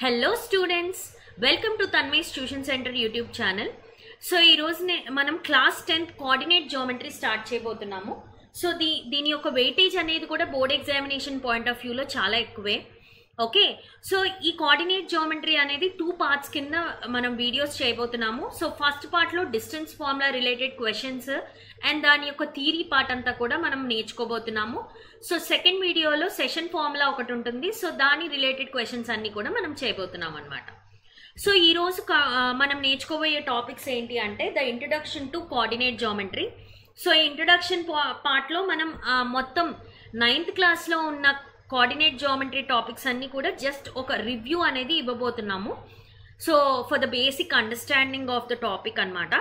Hello students, welcome to Tanmay's tuition centre YouTube channel. So ఈ రోజు మనం class 10th coordinate geometry start చేయబోతున్నాము. So దీని యొక్క వెయిటేజ్ అనేది కూడా బోర్డ్ ఎగ్జామినేషన్ పాయింట్ ఆఫ్ వ్యూలో చాలా ఎక్కువే. ఓకే, సో ఈ కోఆర్డినేట్ జియోమెట్రీ అనేది 2 పార్ట్స్ కింద మనం వీడియోస్ చేయబోతున్నాము. సో ఫస్ట్ పార్ట్లో distance formula related questions and దాని యొక్క థియరీ పార్ట్ అంతా కూడా మనం నేర్చుకోబోతున్నాము. సో సెకండ్ వీడియోలో సెషన్ ఫార్ములా ఒకటి ఉంటుంది. సో దాని రిలేటెడ్ క్వశ్చన్స్ అన్ని కూడా మనం చేయబోతున్నాం అనమాట. సో ఈరోజు మనం నేర్చుకోబోయే టాపిక్స్ ఏంటి అంటే the introduction to coordinate geometry. So ఈ ఇంట్రడక్షన్ పార్ట్లో మనం మొత్తం 9th క్లాస్లో ఉన్న కోఆర్డినేట్ జియోమెట్రీ టాపిక్స్ అన్ని కూడా జస్ట్ ఒక రివ్యూ అనేది ఇవ్వబోతున్నాము. So for the basic understanding of the topic అనమాట.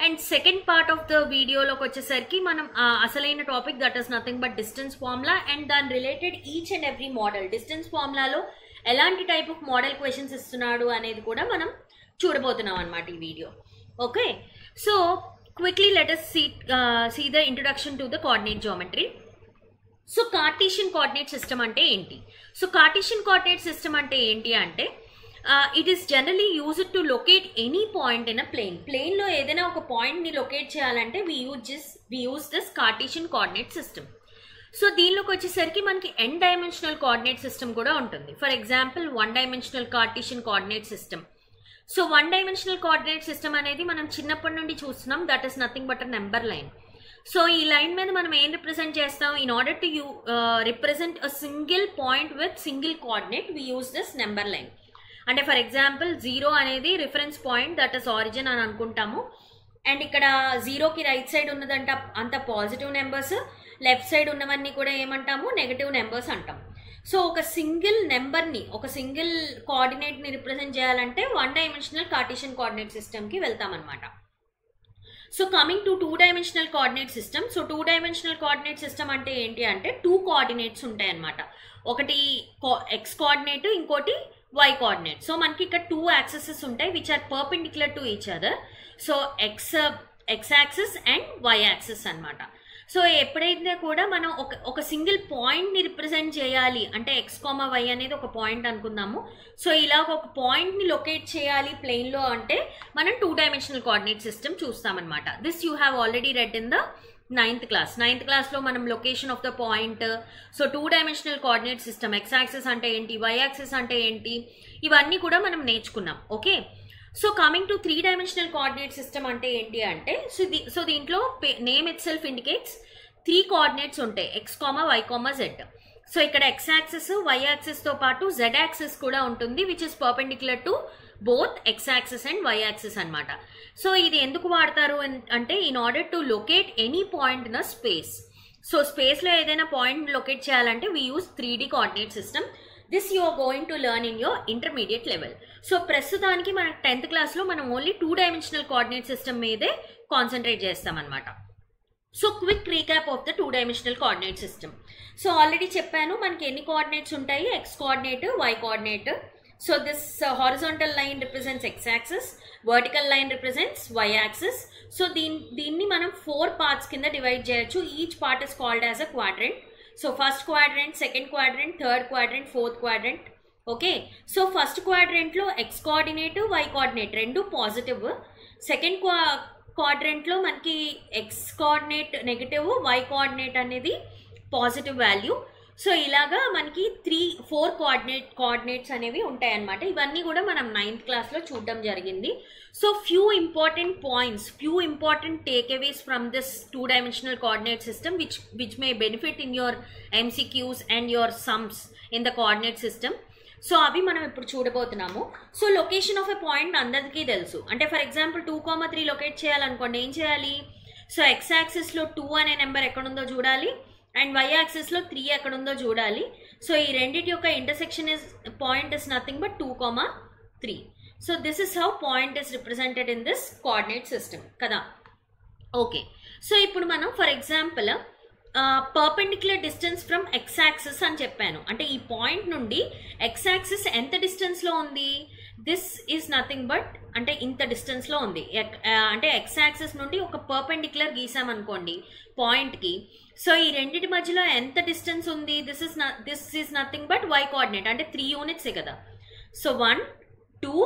And second part of the వీడియోలోకి వచ్చేసరికి మనం అసలైన topic that is nothing but distance formula and దాని related each and every model, distance ఫార్ములాలో ఎలాంటి టైప్ ఆఫ్ మోడల్ క్వశ్చన్స్ ఇస్తున్నాడు అనేది కూడా మనం చూడబోతున్నాం అనమాట ఈ వీడియో. Okay, so quickly let us see the introduction to the coordinate geometry. So Cartesian coordinate system అంటే ఏంటి? సో కార్టీషియన్ కోఆర్డినేట్ సిస్టమ్ అంటే ఏంటి అంటే it is generally used to locate any point in a ప్లేన్లో ఏదైనా ఒక పాయింట్ని లొకేట్ చేయాలంటే we use this Cartesian coordinate system. So దీనిలోకి వచ్చేసరికి మనకి n డైమెన్షనల్ కోఆర్డినేట్ సిస్టమ్ కూడా ఉంటుంది. For example 1 dimensional Cartesian coordinate system. So 1 dimensional coordinate system అనేది మనం చిన్నప్పటి నుండి చూస్తున్నాం. That is nothing but a number line. So ఈ లైన్ మీద మనం ఏం రిప్రజెంట్ చేస్తాం? In order to represent a single point with single coordinate we use this number line. అంటే ఫర్ ఎగ్జాంపుల్ 0 అనేది reference point, that is origin అని అనుకుంటాము. And ఇక్కడ 0కి రైట్ సైడ్ ఉన్నదంట అంత పాజిటివ్ నెంబర్స్, లెఫ్ట్ సైడ్ ఉన్నవన్నీ కూడా ఏమంటాము? నెగటివ్ నెంబర్స్ అంటాం. సో ఒక సింగిల్ నెంబర్ని, ఒక సింగిల్ కోఆర్డినేట్ని రిప్రజెంట్ చేయాలంటే 1 డైమెన్షనల్ కార్టీషియన్ కోఆర్డినేట్ సిస్టమ్కి వెళ్తామన్నమాట. So coming to 2 dimensional coordinate system. So 2 dimensional coordinate system అంటే ఏంటి అంటే 2 కోఆర్డినేట్స్ ఉంటాయి అన్నమాట. ఒకటి x కోఆర్డినేట్, ఇంకోటి y కోఆర్డినేట్. సో మనకి ఇక్కడ 2 యాక్సెసెస్ ఉంటాయి which are perpendicular to each other. So x axis and y axis అన్నమాట. సో ఎప్పుడైతే కూడా మనం ఒక సింగిల్ పాయింట్ని రిప్రజెంట్ చేయాలి అంటే x, y అనేది ఒక పాయింట్ అనుకుందాము. సో ఇలా ఒక పాయింట్ని లొకేట్ చేయాలి ప్లేన్లో అంటే మనం 2 డైమెన్షనల్ కోఆర్డినేట్ సిస్టమ్ చూస్తామన్నమాట. This you have already read in the 9th class. 9th క్లాస్లో మనం location of the point, so 2 dimensional coordinate system, x axis అంటే ఏంటి, y యాక్సిస్ అంటే ఏంటి, ఇవన్నీ కూడా మనం నేర్చుకున్నాం. Okay, so coming to 3 dimensional coordinate system అంటే ఏంటి అంటే సో దీంట్లో name it self indicates 3 coordinates ఉంటాయి, x, y, z. సో ఇక్కడ x యాక్సిస్, y యాక్సిస్తో పాటు z యాక్సిస్ కూడా ఉంటుంది which is perpendicular to both x axis and y axis అనమాట. సో ఇది ఎందుకు వాడతారు అంటే in order to locate any point in a space. So స్పేస్లో ఏదైనా పాయింట్ లొకేట్ చేయాలంటే we use 3D coordinate system. This you are going to learn in your intermediate level. So ప్రస్తుతానికి మన 10th క్లాస్లో మనం ఓన్లీ 2 డైమెన్షనల్ కోఆర్డినేట్ సిస్టమ్ మీదే concentrate చేస్తామన్నమాట. So quick recap of the 2 dimensional coordinate system. So already చెప్పాను మనకి ఎన్ని coordinates ఉంటాయి, x coordinate, y coordinate. So this horizontal line represents x axis, vertical line represents y axis. So దీన్ని మనం 4 parts కింద divide చేయొచ్చు. Each part is called as a quadrant. So first quadrant, second quadrant, third quadrant, fourth quadrant. Okay, so first క్వాడ్రెంట్లో x coordinate, y coordinate రెండు positive. Second క్వాడ్రెంట్లో మనకి x coordinate negative, y coordinate అనేది positive value. So ఇలాగా మనకి 4 coordinates అనేవి ఉంటాయి అన్నమాట. ఇవన్నీ కూడా మనం 9th క్లాస్లో చూడడం జరిగింది. So few important points, few important takeaways from this 2 dimensional coordinate system which may benefit in your MCQs and your sums in the coordinate system. So అవి మనం ఇప్పుడు చూడబోతున్నాము. So location of a point అందరికీ తెలుసు. అంటే for example 2, 3 locate చేయాలనుకోండి ఏం చేయాలి? So x యాక్సిస్లో 2 అనే నెంబర్ ఎక్కడుందో చూడాలి అండ్ y యాక్సిస్లో 3 ఎక్కడుందో చూడాలి. సో ఈ రెండింటి యొక్క intersection point is nothing but 2, 3. So this is how point is represented in this coordinate system కదా. ఓకే, సో ఇప్పుడు మనం for example perpendicular distance from x axis అని చెప్పాను. అంటే ఈ పాయింట్ నుండి x యాక్సిస్ ఎంత డిస్టెన్స్లో ఉంది? దిస్ ఈజ్ నథింగ్ బట్ అంటే ఇంత డిస్టెన్స్లో ఉంది. అంటే x యాక్సిస్ నుండి ఒక పర్పెండిక్యులర్ గీసామనుకోండి పాయింట్కి. సో ఈ రెండింటి మధ్యలో ఎంత డిస్టెన్స్ ఉంది? This is nothing but y coordinate అంటే 3 యూనిట్సే కదా. So 1 2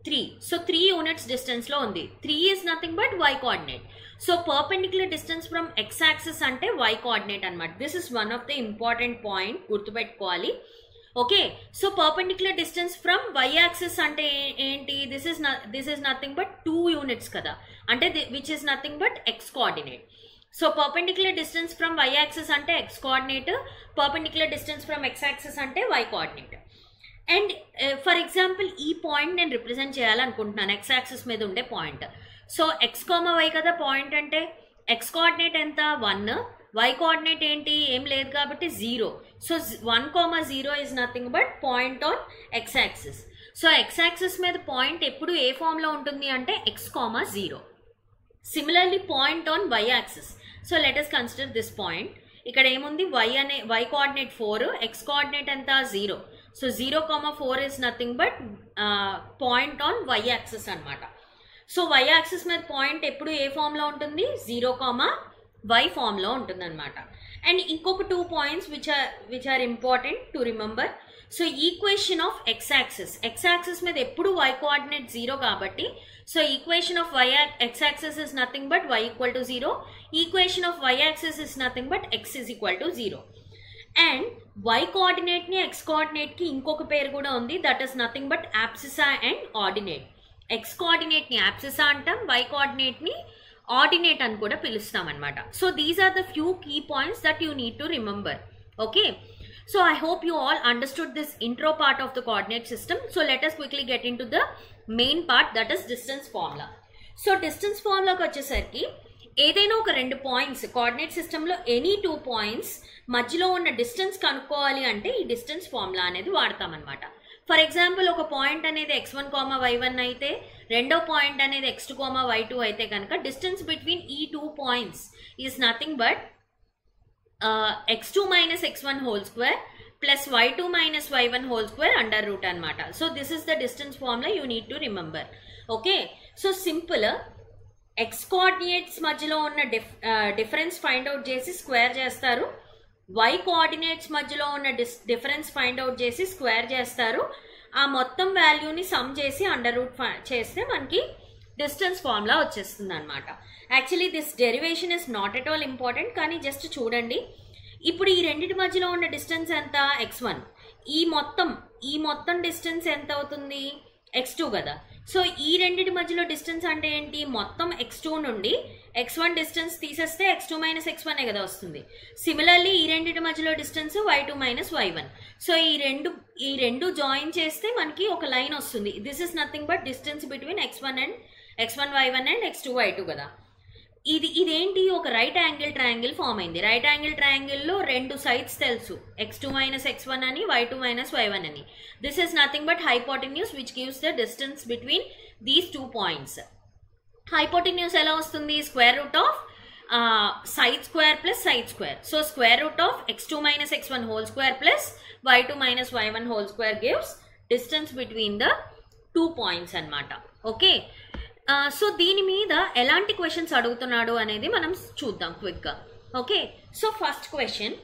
3, so 3 units distance lo undi. 3 is nothing but y coordinate. So perpendicular distance from x axis ante y coordinate anamata. This is one of the important point gurtu pettukovali. Okay, so perpendicular distance from y axis ante enti, this is nothing but 2 units kada, ante which is nothing but x coordinate. So perpendicular distance from y axis ante x coordinate, perpendicular distance from x axis ante y coordinate. And for example ఈ point నేను represent చేయాలనుకుంటున్నాను, x axis మీద ఉండే point. So x comma y కదా point అంటే, x coordinate ఎంత 1, y coordinate ఏంటి ఏం లేదు కాబట్టి 0. So 1,0 is nothing but point on X axis. So x axis మీద పాయింట్ ఎప్పుడు ఏ ఫామ్లో ఉంటుంది అంటే x,0. Similarly point on y axis. So let us consider this point. ఇక్కడ ఏముంది, వై కోఆర్డినేట్ 4, ఎక్స్ కోఆర్డినేట్ ఎంత 0. So 0,4 is nothing but point on y axis అనమాట. సో y axis మీద పాయింట్ ఎప్పుడు ఏ ఫామ్లో ఉంటుంది, 0,y ఫామ్లో ఉంటుంది అనమాట. అండ్ ఇంకొక 2 points which are important to remember. So equation of x axis మీద ఎప్పుడు y కోఆర్డినేట్ 0 కాబట్టి, so equation of x axis is nothing but y equal to 0. Equation of y axis is nothing but x is equal to 0. And y coordinate ని x coordinate కి ఇంకొక పేరు కూడా ఉంది, that is nothing but abscissa and ordinate. x coordinate ని abscissa అంటాం, y coordinate ని ordinate అని కూడా పిలుస్తాం అనమాట. So these are the few key points that you need to remember. Okay, so I hope you all understood this intro part of the coordinate system. So let us quickly get in to the main part, that is distance formula. So distance ఫార్ములాకి వచ్చేసరికి ఏదైనా ఒక 2 points coordinate సిస్టంలో any 2 points మధ్యలో ఉన్న distance కనుక్కోవాలి అంటే ఈ డిస్టెన్స్ ఫార్ములా అనేది వాడతామన్నమాట. ఫర్ ఎగ్జాంపుల్ ఒక పాయింట్ అనేది x1, y1 అయితే, రెండో పాయింట్ అనేది x2, y2 అయితే కనుక డిస్టెన్స్ బిట్వీన్ ఈ 2 points is nothing but x2 - x1 whole square plus y2 - y1 whole square under root అనమాట. So this is the distance formula you need to remember. Okay, so simple. X coordinates మధ్యలో ఉన్న difference find out చేసి square చేస్తారు, y coordinates మధ్యలో ఉన్న difference find out చేసి square చేస్తారు, ఆ మొత్తం వాల్యూని సమ్ చేసి అండర్ రూట్ చేస్తే మనకి డిస్టెన్స్ ఫార్ములా వచ్చేస్తుంది అనమాట. Actually this derivation is not at all important, కానీ జస్ట్ చూడండి. ఇప్పుడు ఈ రెండింటి మధ్యలో ఉన్న డిస్టెన్స్ ఎంత, x1. ఈ మొత్తం డిస్టెన్స్ ఎంత అవుతుంది, x2 కదా. సో ఈ రెండింటి మధ్యలో డిస్టెన్స్ అంటే ఏంటి, మొత్తం x2 నుండి x1 డిస్టెన్స్ తీసేస్తే x2 - x1 కదా వస్తుంది. సిమిలర్లీ ఈ రెండింటి మధ్యలో డిస్టెన్స్ y2 - y1. సో ఈ రెండు జాయిన్ చేస్తే మనకి ఒక లైన్ వస్తుంది. This is nothing but distance between x1 y1 and x2 y2 కదా. ఇదేంటి, ఒక రైట్ యాంగిల్ ట్రయాంగిల్ ఫామ్ అయింది. రైట్ యాంగిల్ ట్రయాంగిల్లో 2 సైడ్స్ తెలుసు, x2 - x1 అని, y2 - y1 అని. This is nothing but hypotenuse which gives the distance between these 2 points. Hypotenuse ఎలా వస్తుంది, square root of side square plus side square. So square root of x2 - x1 whole square plus y2 - y1 whole square gives distance between the 2 points అనమాట. Okay, so దీని మీద ఎలాంటి questions అడుగుతున్నాడు అనేది మనం చూద్దాం క్విక్గా. Okay, so first question,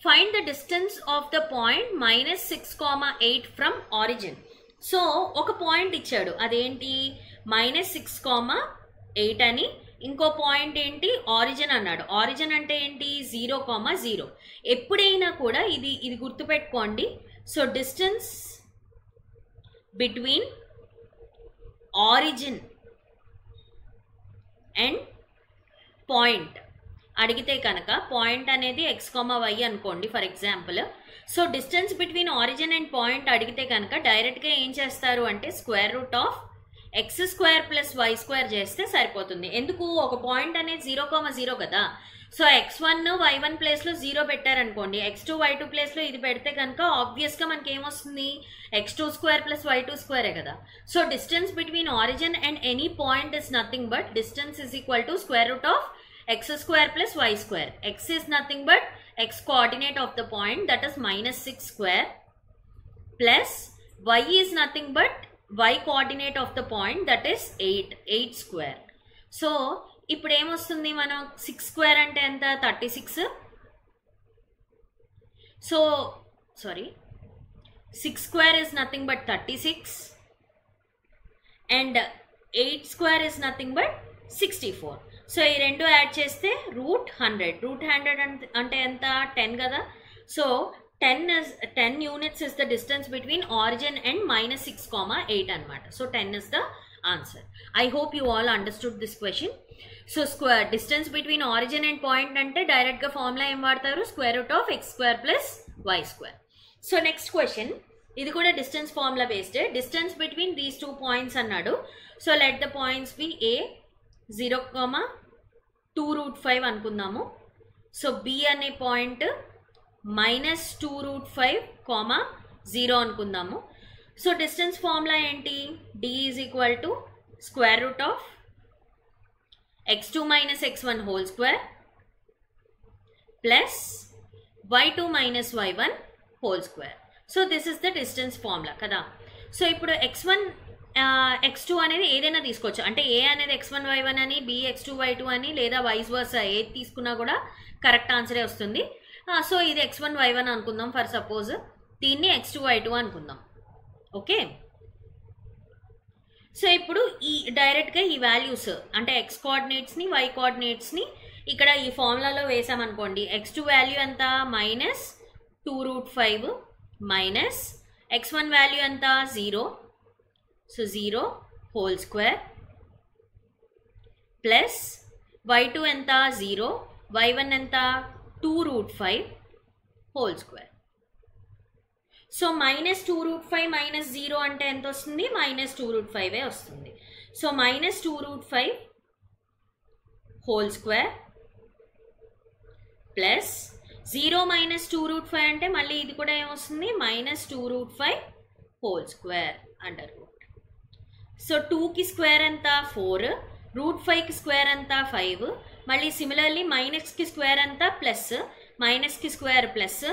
find the distance of the point -6,8 from origin. So ఒక పాయింట్ ఇచ్చాడు, అదేంటి -6,8 అని. ఇంకో పాయింట్ ఏంటి, ఆరిజిన్ అన్నాడు. ఆరిజిన్ అంటే ఏంటి, 0,0. ఎప్పుడైనా కూడా ఇది గుర్తుపెట్టుకోండి. So distance between origin and point అడిగితే కనుక, పాయింట్ అనేది x, y అనుకోండి for example. So distance between origin and point అడిగితే కనుక డైరెక్ట్గా ఏం చేస్తారు అంటే square root of x² plus y² చేస్తే సరిపోతుంది. ఎందుకు, ఒక పాయింట్ అనేది 0,0 కదా. సో x1 y1 ప్లేస్లో 0 పెట్టారనుకోండి, x2 y2 ప్లేస్లో ఇది పెడితే కనుక ఆబ్వియస్గా మనకి ఏమొస్తుంది, x2² ప్లస్ y2² కదా. So distance between origin and any point is nothing but distance is equal to square root of x² plus y². x is nothing but x coordinate of the point, that is -6² plus y is nothing but y coordinate of the point, that is 8² so ఇప్పుడు ఏమొస్తుంది, మనం 6² అంటే ఎంత, 36. So sorry 6 square is nothing but 36 and 8 square is nothing but 64. So ఈ రెండు add చేస్తే √100. √100 అంటే ఎంత? 10 కదా. So 10 units is the distance between origin and -6,8 అనమాట. So 10 is the answer. I hope you all understood this question. So square distance between origin and point అంటే direct గా formula ఏం వాడతారు? √x² + y². So next question, ఇది కూడా distance formula based. Distance between these 2 points అన్నాడు. So let the points be A 0, 2√5 అనుకుందాము. So B అనే point -2√5, 0 అనుకుందాము. సో డిస్టెన్స్ ఫార్ములా ఏంటి? D = √x2 - x1 whole square plus y2 - y1 whole square. So this is the distance formula కదా. So ఇప్పుడు x1 x2 అనేది ఏదైనా తీసుకోవచ్చు. అంటే A అనేది x1 y1 అని, B x2 y2 అని, లేదా వైస్ వర్సా ఏది తీసుకున్నా కూడా కరెక్ట్ ఆన్సరే వస్తుంది. సో ఇది x1 y1 అనుకుందాం ఫర్ సపోజ్, దీన్ని x2 y2 అనుకుందాం. ఓకే, సో ఇప్పుడు ఈ డైరెక్ట్గా ఈ వాల్యూస్ అంటే x కోఆర్డినేట్స్ని y కోఆర్డినేట్స్ని ఇక్కడ ఈ ఫార్ములాలో వేసామనుకోండి. x2 వాల్యూ ఎంత? -2√5 మైనస్ x1 వాల్యూ ఎంత? 0. So 0 whole square plus y2 ఎంత? 0, y1 ఎంత? 2√5 హోల్ స్క్వేర్. సో -2√5 - 0 అంటే ఎంత వస్తుంది? -2√5 వస్తుంది. సో -2√5 హోల్ స్క్వేర్ ప్లస్ 0 - 2√5 అంటే మళ్ళీ ఇది కూడా ఏమొస్తుంది? -2√5 whole square under route. So 2కి స్క్వేర్ ఎంత? 4, √5కి స్క్వేర్ ఎంత? 5. మళ్ళీ సిమిలర్లీ మైనస్కి స్క్వేర్ ఎంత? ప్లస్, మైనస్కి స్క్వేర్ ప్లస్,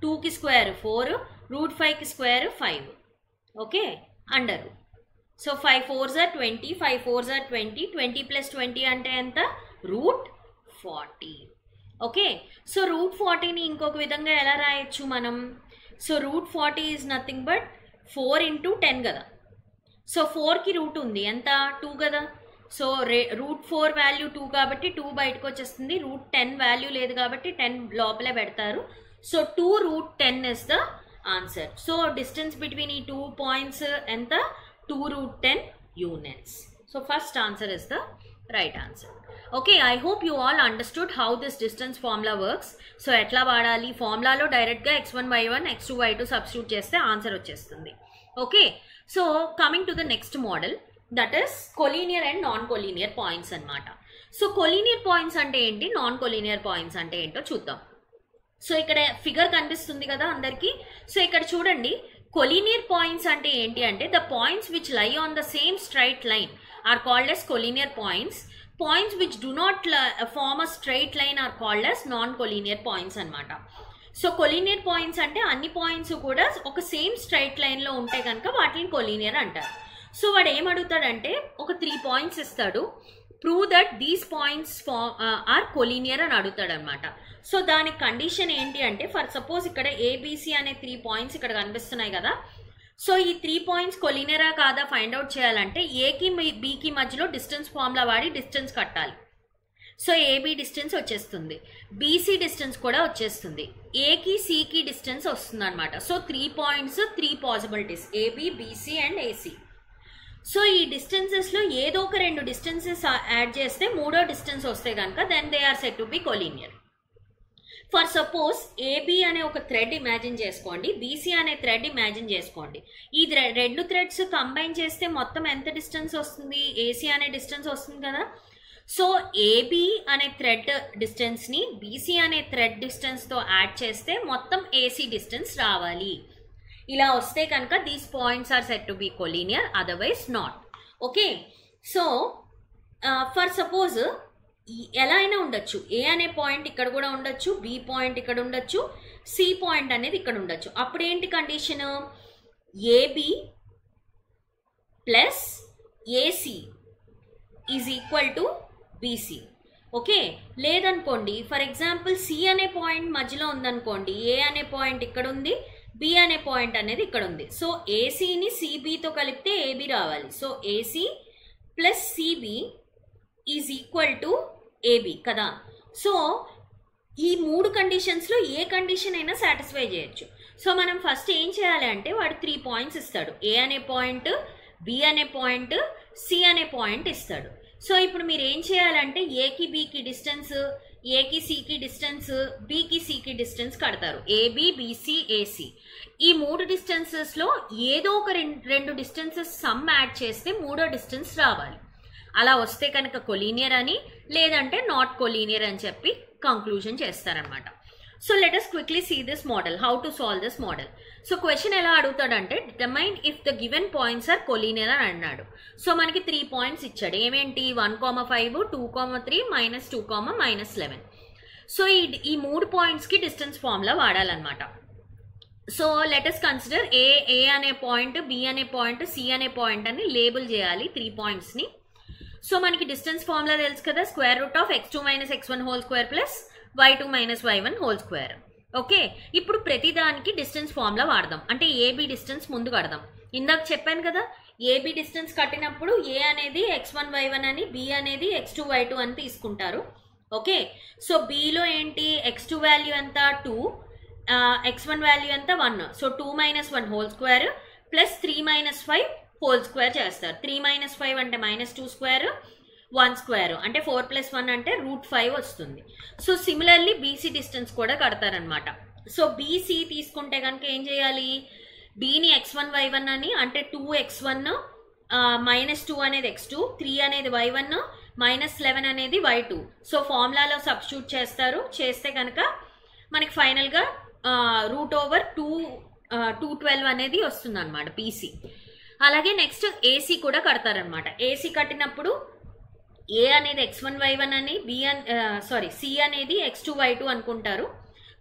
2కి స్క్వేర్ 4, √5కి square 5. Okay, under root. So 5 4s are 20, 5 4s are 20, 20 + 20 అంటే ఎంత? √40. ఓకే, సో √40ని ఇంకొక విధంగా ఎలా రాయొచ్చు మనం? సో √40 ఈజ్ నథింగ్ బట్ 4 × 10 కదా. సో 4కి రూట్ ఉంది ఎంత? 2 కదా. సో √4 వాల్యూ 2 కాబట్టి 2 బయటకు వచ్చేస్తుంది. √10 వాల్యూ లేదు కాబట్టి 10 లోపలే పెడతారు. So 2√10 is the answer. So distance between ఈ 2 పాయింట్స్ ఎంత? 2√10 units. So first answer is the right answer. Okay, I hope you all understood how this distance formula works. So etla vaadali formula lo direct ga x1 y1 x2 y2 substitute cheste answer vachesthundi. Okay, so coming to the next model, that is collinear and non-collinear points anamata. So collinear points ante enti, non-collinear points ante ento chuddam. So ikkada figure kanipistundi kada andarki. So ikkada chudandi, collinear points ante enti ante the points which lie on the same straight line are called as collinear points. Points which do not form a straight line are called as non-collinear points anamata. So collinear points ante anni points kuda oka same straight line lo unte ganaka vaatini collinear antaru. So vaadu em adutadante oka 3 points istadu, prove that these points are collinear అని అడుగుతాడు అనమాట. So దాని condition ఏంటి అంటే, for suppose ఇక్కడ ABC అనే 3 points ఇక్కడ కనిపిస్తున్నాయి కదా. సో ఈ 3 పాయింట్స్ కొలినియరా కాదా ఫైండ్ అవుట్ చేయాలంటే ఏకి బికి మధ్యలో డిస్టెన్స్ ఫార్ములా వాడి డిస్టెన్స్ కట్టాలి. సో ఏబి డిస్టెన్స్ వచ్చేస్తుంది, బీసీ డిస్టెన్స్ కూడా వచ్చేస్తుంది, ఏకి సికి డిస్టెన్స్ వస్తుంది అనమాట. So 3 points 3 possibilities, AB BC and AC. సో ఈ డిస్టెన్సెస్లో ఏదో ఒక 2 డిస్టెన్సెస్ యాడ్ చేస్తే మూడో డిస్టెన్స్ వస్తే కనుక then they are said to be collinear. For suppose AB అనే ఒక థ్రెడ్ ఇమాజిన్ చేసుకోండి, బీసీ అనే థ్రెడ్ ఇమాజిన్ చేసుకోండి. ఈ 2 థ్రెడ్స్ కంబైన్ చేస్తే మొత్తం ఎంత డిస్టెన్స్ వస్తుంది? ఏసీ అనే డిస్టెన్స్ వస్తుంది కదా. సో ఏబి అనే థ్రెడ్ డిస్టెన్స్ని బీసీ అనే థ్రెడ్ డిస్టెన్స్తో యాడ్ చేస్తే మొత్తం ఏసీ డిస్టెన్స్ రావాలి. ఇలా వస్తే కనుక these points are said to be collinear, otherwise not. Okay, so for suppose ఎలా అయినా ఉండొచ్చు, ఏ అనే పాయింట్ ఇక్కడ కూడా ఉండొచ్చు, బి పాయింట్ ఇక్కడ ఉండొచ్చు, సి పాయింట్ అనేది ఇక్కడ ఉండొచ్చు. అప్పుడు ఏంటి condition? AB plus AC is equal to BC. Okay, లేదనుకోండి ఫర్ ఎగ్జాంపుల్ సి అనే పాయింట్ మధ్యలో ఉందనుకోండి, ఏ అనే పాయింట్ ఇక్కడ ఉంది, బి అనే పాయింట్ అనేది ఇక్కడ ఉంది. సో ఏసీని సిబితో కలిపితే ఏబి రావాలి. So AC plus CB is equal to AB కదా. సో ఈ 3 కండిషన్స్లో ఏ కండిషన్ అయినా సాటిస్ఫై చేయొచ్చు. సో మనం ఫస్ట్ ఏం చేయాలి అంటే వాడు 3 పాయింట్స్ ఇస్తాడు. ఏ అనే పాయింట్, బి అనే పాయింట్, సి అనే పాయింట్ ఇస్తాడు. సో ఇప్పుడు మీరు ఏం చేయాలంటే ఏకి బికి డిస్టెన్స్, ఏకి సికి డిస్టెన్స్, బికి సికి డిస్టెన్స్ కడతారు. ఏబి, బిసి, ఏసి ఈ 3 డిస్టెన్సెస్లో ఏదో ఒక రెండు డిస్టెన్సెస్ సమ్ యాడ్ చేస్తే 3వ డిస్టెన్స్ రావాలి. అలా వస్తే కనుక కొలీనియర్ అని, లేదంటే నాట్ కొలీనియర్ అని చెప్పి కంక్లూజన్ చేస్తారనమాట. So let us quickly see this model, how to solve this model. So question ఎలా అడుగుతాడంటే determine if the given points are collinear అని అన్నాడు. సో మనకి 3 పాయింట్స్ ఇచ్చాడు. ఏమేంటి 1,5, 2,3, -2, -11. సో ఈ 3 పాయింట్స్కి డిస్టెన్స్ ఫార్ములా వాడాలన్నమాట. So let us consider A అనే పాయింట్, బి అనే పాయింట్, సి అనే పాయింట్ అని లేబుల్ చేయాలి 3 పాయింట్స్ని. సో మనకి డిస్టెన్స్ ఫార్ములా తెలుసు కదా, √(x2 - x1) హోల్² plus y2 - y1 whole square. Okay, ఇప్పుడు ప్రతిదానికి డిస్టెన్స్ ఫార్ములా వాడదాం. అంటే ఏబి డిస్టెన్స్ ముందు కడదాం. ఇందాక చెప్పాను కదా, ఏబి డిస్టెన్స్ కట్టినప్పుడు ఏ అనేది x1 y1 అని, బి అనేది x2 y2 అని తీసుకుంటారు. ఓకే, సో బిలో ఏంటి x2 వాల్యూ ఎంత 2, x1 వాల్యూ ఎంత 1. So 2 - 1 whole square plus 3 - 5 whole square చేస్తారు. 3 - 5 అంటే -2 స్క్వేర్, 1 స్క్వేర్ అంటే 4 + 1 అంటే √5 వస్తుంది. సో సిమిలర్లీ బీసీ డిస్టెన్స్ కూడా కడతారనమాట. సో బీసీ తీసుకుంటే కనుక ఏం చేయాలి, బీని x1 y1 అని, అంటే 2x1 -2 అనేది x2, 3 అనేది y1, -11 అనేది y2. సో ఫార్ములాలో సబ్స్టిట్యూట్ చేస్తారు. చేస్తే కనుక మనకి ఫైనల్గా √212 అనేది వస్తుంది అనమాట బీసీ. అలాగే నెక్స్ట్ ఏసీ కూడా కడతారనమాట. ఏసీ కట్టినప్పుడు ఏ అనేది x1 y1 అని, సి అనేది x2 y2 అనుకుంటారు.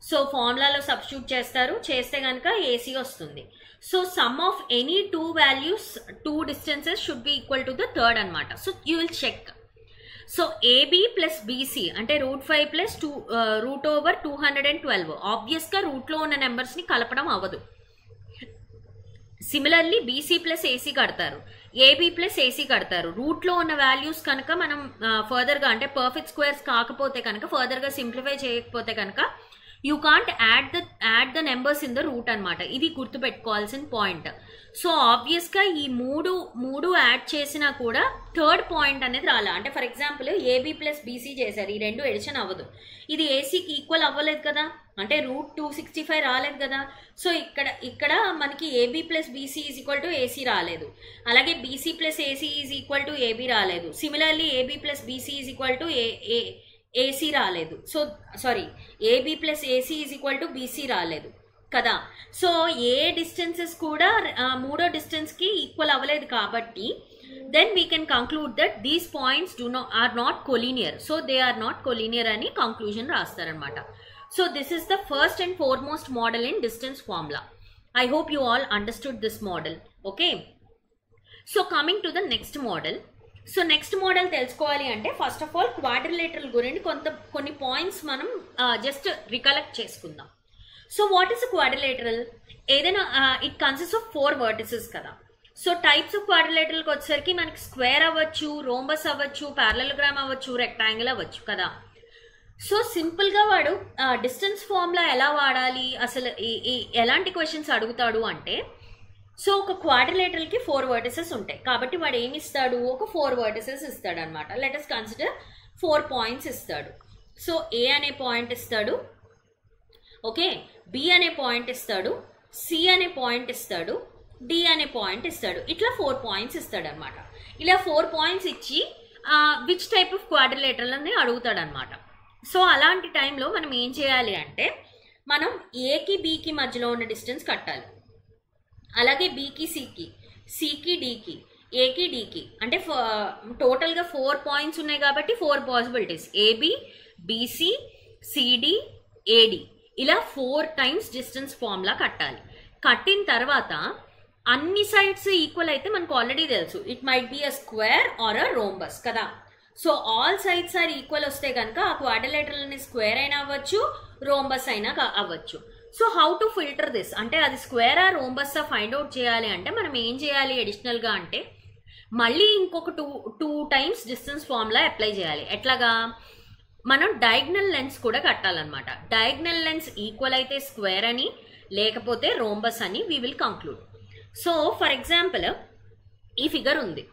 సో ఫార్ములాలో సబ్స్టిట్యూట్ చేస్తారు. చేస్తే కనుక ఏసీ వస్తుంది. So sum of any 2 values 2 distances should be equal to the third అనమాట. So you will check. So AB plus BC అంటే √5 ప్లస్ √212. ఆబ్వియస్గా రూట్లో ఉన్న నెంబర్స్ని కలపడం అవ్వదు. సిమిలర్లీ బీసీ ప్లస్ ఏసీ కడతారు, ఏబీ ప్లస్ ఏసీ కడతారు. రూట్లో ఉన్న వాల్యూస్ కనుక మనం ఫర్దర్గా అంటే పర్ఫెక్ట్ స్క్వేర్స్ కాకపోతే కనుక, ఫర్దర్గా సింప్లిఫై చేయకపోతే కనుక you can't add the numbers in the route అనమాట. ఇది గుర్తుపెట్టుకోవాల్సిన పాయింట్. సో ఆబ్వియస్గా ఈ మూడు యాడ్ చేసినా కూడా థర్డ్ పాయింట్ అనేది రాలా. అంటే for example AB plus BC చేశారు, ఈ 2 ఎడిషన్ అవ్వదు. ఇది ఏసీకి ఈక్వల్ అవ్వలేదు కదా, అంటే √265 రాలేదు కదా. సో ఇక్కడ మనకి AB plus BC is equal to AC రాలేదు. అలాగే BC plus AC is equal to AB రాలేదు. Similarly AB plus BC is equal to AC రాలేదు. So sorry, AB plus AC is equal to BC రాలేదు కదా. So ఏ distances కూడా 3వ డిస్టెన్స్కి equal అవ్వలేదు కాబట్టి then we can conclude that these points are not collinear. So they are not collinear అని conclusion రాస్తారనమాట. So this is the first and foremost model in distance formula. I hope you all understood this model. Okay. So coming to the next model. So next model తెలుసుకోవాలి అంటే first of all quadrilateral గురించి కొన్ని points మనం just recollect చేసుకుందాం. So what is quadrilateral? ఏదైనా it consist of 4 vertices కదా. So types of క్వాడ్రిలేటరల్కి వచ్చేసరికి మనకి స్క్వేర్ అవ్వచ్చు, రోంబస్ అవ్వచ్చు, ప్యారలలోగ్రామ్ అవ్వచ్చు, రెక్టాంగిల్ అవ్వచ్చు కదా. సో సింపుల్గా వాడు డిస్టెన్స్ ఫార్ములా ఎలా వాడాలి, అసలు ఎలాంటి క్వశ్చన్స్ అడుగుతాడు అంటే, సో ఒక క్వాడ్రిలేటరల్కి 4 వర్టిసెస్ ఉంటాయి కాబట్టి వాడు ఏమి ఇస్తాడు, ఒక 4 వర్టిసెస్ ఇస్తాడు అనమాట. లెట్ us కన్సిడర్ 4 పాయింట్స్ ఇస్తాడు. సో ఏ అనే పాయింట్ ఇస్తాడు, ఓకే, బి అనే పాయింట్ ఇస్తాడు, సి అనే పాయింట్ ఇస్తాడు, డి అనే పాయింట్ ఇస్తాడు. ఇట్లా 4 పాయింట్స్ ఇస్తాడు అనమాట. ఇలా 4 పాయింట్స్ ఇచ్చి విచ్ టైప్ ఆఫ్ క్వాడ్రిలేటరల్ అని అడుగుతాడు అనమాట. సో అలాంటి టైంలో మనం ఏం చేయాలి అంటే, మనం ఏకి బికి మధ్యలో ఉన్న డిస్టెన్స్ కట్టాలి. అలాగే బికి సికి, సికి డికి, ఏకి డికి, అంటే టోటల్గా 4 పాయింట్స్ ఉన్నాయి కాబట్టి 4 possibilities, AB, BC, CD, AD, ఇలా 4 టైమ్స్ డిస్టెన్స్ ఫార్ములా కట్టాలి. కట్టిన తర్వాత అన్ని సైడ్స్ ఈక్వల్ అయితే మనకు ఆల్రెడీ తెలుసు, it might be a square or a rhombus కదా. So all sides are equal వస్తే కనుక ఆ క్వాడ్రిలేటరల్ ని స్క్వేర్ అయినా అవ్వచ్చు, రోంబస్ అయినా అవ్వచ్చు. So how to filter this అంటే అది స్క్వేరా రోంబస్సా ఫైండ్ అవుట్ చేయాలి అంటే మనం ఏం చేయాలి అడిషనల్గా అంటే మళ్ళీ ఇంకొక two times distance formula apply చేయాలి. ఎట్లాగా, మనం డయాగ్నల్ లెన్స్ కూడా కట్టాలన్నమాట. డయాగ్నల్ లెన్స్ ఈక్వల్ అయితే స్క్వేర్ అని, లేకపోతే రోంబస్ అని we will conclude. So for example ఈ ఫిగర్ ఉంది.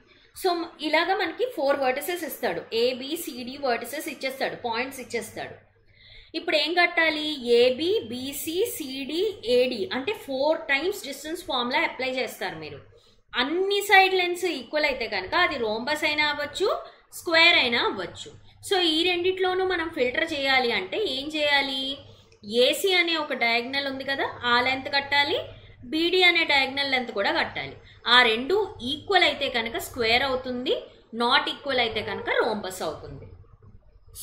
సో ఇలాగా మనకి 4 వర్టిసెస్ ఇస్తాడు, ఏబిసిడి వర్టిసెస్ ఇచ్చేస్తాడు, పాయింట్స్ ఇచ్చేస్తాడు. ఇప్పుడు ఏం కట్టాలి, ఏబి బిసి సిడి ఏడి అంటే 4 టైమ్స్ డిస్టెన్స్ ఫార్ములా అప్లై చేస్తారు మీరు. అన్ని సైడ్ లెన్స్ ఈక్వల్ అయితే కనుక అది రోంబస్ అయినా అవ్వచ్చు, స్క్వేర్ అయినా అవ్వచ్చు. సో ఈ రెండిట్లోనూ మనం ఫిల్టర్ చేయాలి అంటే ఏం చేయాలి, ఏసీ అనే ఒక డయాగ్నల్ ఉంది కదా ఆ లెంత్ కట్టాలి, బీడీ అనే డయాగ్నల్ లెంత్ కూడా కట్టాలి. ఆ రెండు ఈక్వల్ అయితే కనుక స్క్వేర్ అవుతుంది, నాట్ ఈక్వల్ అయితే కనుక రోంబస్ అవుతుంది.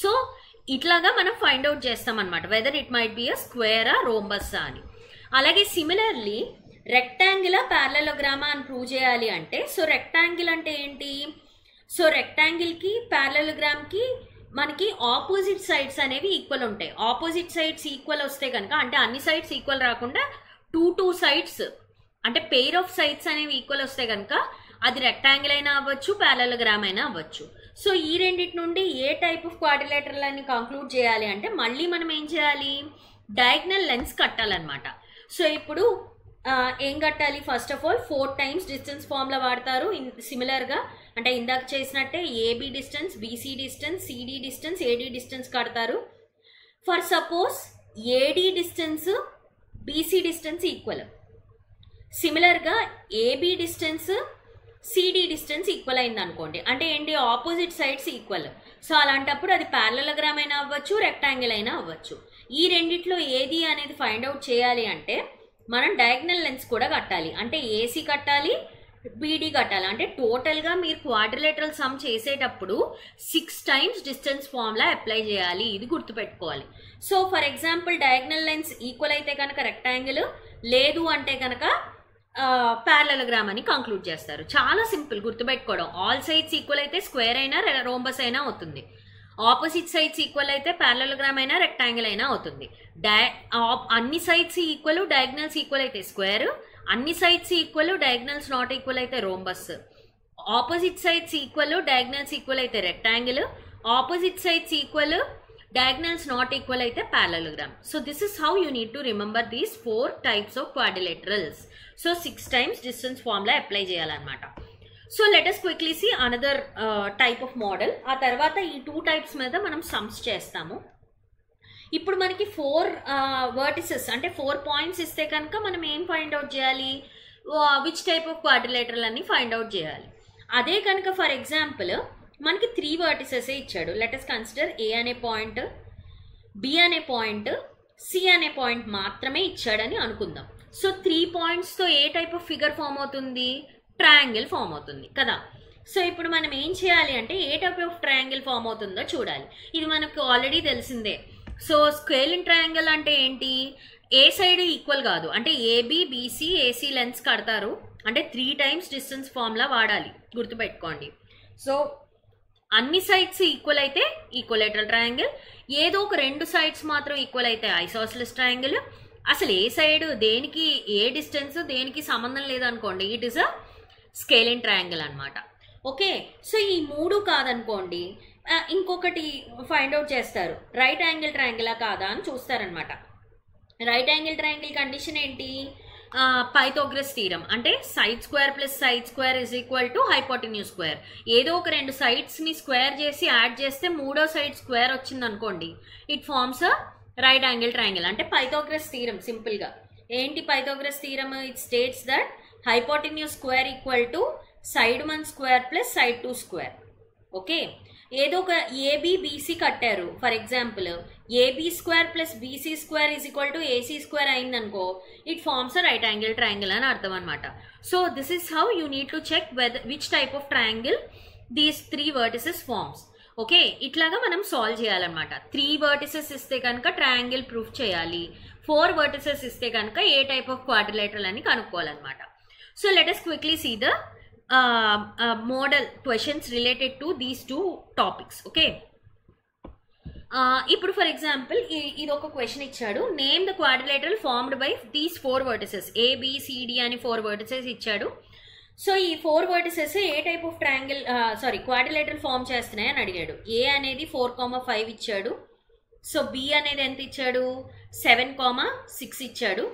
సో ఇట్లాగా మనం ఫైండ్ అవుట్ చేస్తాం అనమాట whether it might be a స్క్వేరా రోంబస్సా అని. అలాగే సిమిలర్లీ రెక్టాంగిలా ప్యారలలోగ్రామా అని ప్రూవ్ చేయాలి అంటే, సో రెక్టాంగిల్ అంటే ఏంటి, సో రెక్టాంగిల్కి ప్యారలలోగ్రామ్కి మనకి ఆపోజిట్ సైడ్స్ అనేవి ఈక్వల్ ఉంటాయి. ఆపోజిట్ సైడ్స్ ఈక్వల్ వస్తే కనుక అంటే అన్ని సైడ్స్ ఈక్వల్ రాకుండా టూ సైడ్స్ అంటే పెయిర్ ఆఫ్ సైడ్స్ అనేవి ఈక్వల్ వస్తే కనుక అది రెక్టాంగిల్ అయినా అవ్వచ్చు, ప్యారలలోగ్రామ్ అయినా అవ్వచ్చు. సో ఈ రెండింటి నుండి ఏ టైప్ ఆఫ్ క్వాడ్రిలేటరల్ అని కంక్లూడ్ చేయాలి అంటే మళ్ళీ మనం ఏం చేయాలి, డయాగ్నల్ లెన్స్ కట్టాలన్నమాట. సో ఇప్పుడు ఏం కట్టాలి, first of all 4 times distance formula వాడతారు. సిమిలర్గా అంటే ఇందాక చేసినట్టే AB distance, BC distance, CD distance, AD distance కడతారు. For suppose AD distance BC distance equal, సిమిలర్గా AB distance CD distance equal అయింది అనుకోండి, అంటే ఏంటి ఆపోజిట్ సైడ్స్ ఈక్వల్. సో అలాంటప్పుడు అది ప్యారలలోగ్రామ్ అయినా అవ్వచ్చు, రెక్టాంగిల్ అయినా అవ్వచ్చు. ఈ రెండిట్లో ఏది అనేది ఫైండ్ అవుట్ చేయాలి అంటే మనం డయాగ్నల్ లెన్స్ కూడా కట్టాలి. అంటే ఏసీ కట్టాలి, బీడీ కట్టాలి. అంటే టోటల్గా మీరు క్వాడ్రిలేటరల్ సమ్ చేసేటప్పుడు 6 టైమ్స్ డిస్టెన్స్ ఫార్ములా అప్లై చేయాలి, ఇది గుర్తుపెట్టుకోవాలి. So for example diagonal lens equal అయితే కనుక రెక్టాంగిల్, లేదు అంటే కనుక ప్యారలలోగ్రామ్ అని కంక్లూడ్ చేస్తారు. చాలా సింపుల్ గుర్తుపెట్టుకోవడం. ఆల్ సైడ్స్ ఈక్వల్ అయితే స్క్వేర్ అయినా రోంబస్ అయినా అవుతుంది, ఆపోజిట్ సైడ్స్ ఈక్వల్ అయితే ప్యారలలోగ్రామ్ అయినా రెక్టాంగిల్ అయినా అవుతుంది. అన్ని సైడ్స్ ఈక్వల్, డయాగ్నల్స్ ఈక్వల్ అయితే స్క్వేర్, అన్ని sides equal, diagonals not equal అయితే rhombus, opposite sides equal, diagonals equal అయితే rectangle, opposite sides equal, diagonals not equal అయితే parallelogram. So this is how you need to remember these 4 types of quadrilaterals. So 6 times distance formula apply చేయాలన్నమాట. So let us quickly see another type of model. ఆ తర్వాత ఈ 2 types మీద మనం sums చేస్తాము. ఇప్పుడు మనకి 4 vertices అంటే 4 points ఇస్తే కనుక మనం ఏం ఫైండ్ అవుట్ చేయాలి, which type of quadrilateral అని ఫైండ్ అవుట్ చేయాలి. అదే కనుక ఫర్ ఎగ్జాంపుల్ మనకి 3 వర్టిసెస్ ఇచ్చాడు. లెట్ us కన్సిడర్ ఏ అనే పాయింట్, బి అనే పాయింట్, సి అనే పాయింట్ మాత్రమే ఇచ్చాడని అనుకుందాం. సో 3 పాయింట్స్తో ఏ టైప్ ఆఫ్ ఫిగర్ ఫామ్ అవుతుంది, ట్రయాంగిల్ ఫామ్ అవుతుంది కదా. సో ఇప్పుడు మనం ఏం చేయాలి అంటే ఏ టైప్ ఆఫ్ ట్రయాంగిల్ ఫామ్ అవుతుందో చూడాలి. ఇది మనకు ఆల్రెడీ తెలిసిందే. సో స్కేలిన్ ట్రయాంగిల్ అంటే ఏంటి, ఏ సైడ్ ఈక్వల్ కాదు, అంటే ఏబి బీసీ ఏసీ లెన్స్ కడతారు, అంటే 3 టైమ్స్ డిస్టెన్స్ ఫార్ములా వాడాలి, గుర్తుపెట్టుకోండి. సో అన్ని సైడ్స్ ఈక్వల్ అయితే ఈక్వలేటరల్ ట్రయాంగిల్, ఏదో ఒక 2 సైడ్స్ మాత్రం ఈక్వల్ అయితే ఐసోసెలస్ ట్రయాంగిల్, అసలు ఏ సైడ్ దేనికి ఏ డిస్టెన్స్ దేనికి సంబంధం లేదనుకోండి ఇట్ ఈస్ అ స్కేలిన్ ట్రయాంగిల్ అనమాట. ఓకే, సో ఈ 3 కాదనుకోండి ఇంకొకటి ఫైండ్ అవుట్ చేస్తారు, రైట్ యాంగిల్ ట్రయాంగిలా కాదా అని చూస్తారనమాట. రైట్ యాంగిల్ ట్రయాంగిల్ కండిషన్ ఏంటి, పైథాగరస్ థీరం అంటే side square plus side square is equal to hypotenuse square. ఏదో ఒక 2 సైడ్స్ని స్క్వేర్ చేసి యాడ్ చేస్తే 3వ సైడ్ స్క్వేర్ వచ్చింది అనుకోండి, it forms a right angle triangle. అంటే పైథాగరస్ థీరం సింపుల్గా ఏంటి, Pythagoras theorem it states that hypotenuse square equal to side 1 square plus side 2 square. Okay, ఏదో ఒక ఏబి బీసీ కట్టారు, for example AB square plus BC square is equal to AC square అయిందనుకో, it forms a right angle triangle అని అర్థం అనమాట. So this is how you need to check which type of triangle these 3 vertices forms. Okay, ఇట్లాగా మనం solve చేయాలన్నమాట. 3 vertices ఇస్తే కనుక triangle proof చేయాలి, 4 వర్టిసెస్ ఇస్తే కనుక ఏ టైప్ ఆఫ్ క్వాడ్రిలేటరల్ అని కనుక్కోవాలన్నమాట. So let us quickly see the model questions related to these 2 topics. Okay, ఇప్పుడు ఫర్ ఎగ్జాంపుల్ ఇది ఒక క్వశ్చన్ ఇచ్చాడు, name the quadrilateral formed by these 4 vertices ABCD అని 4 వర్టిసెస్ ఇచ్చాడు. సో ఈ 4 వర్టిసెస్ ఏ type of triangle quadrilateral form చేస్తున్నాయి అని అడిగాడు. A అనేది 4,5 ఇచ్చాడు. సో B అనేది ఎంత ఇచ్చాడు, 7,6 ఇచ్చాడు.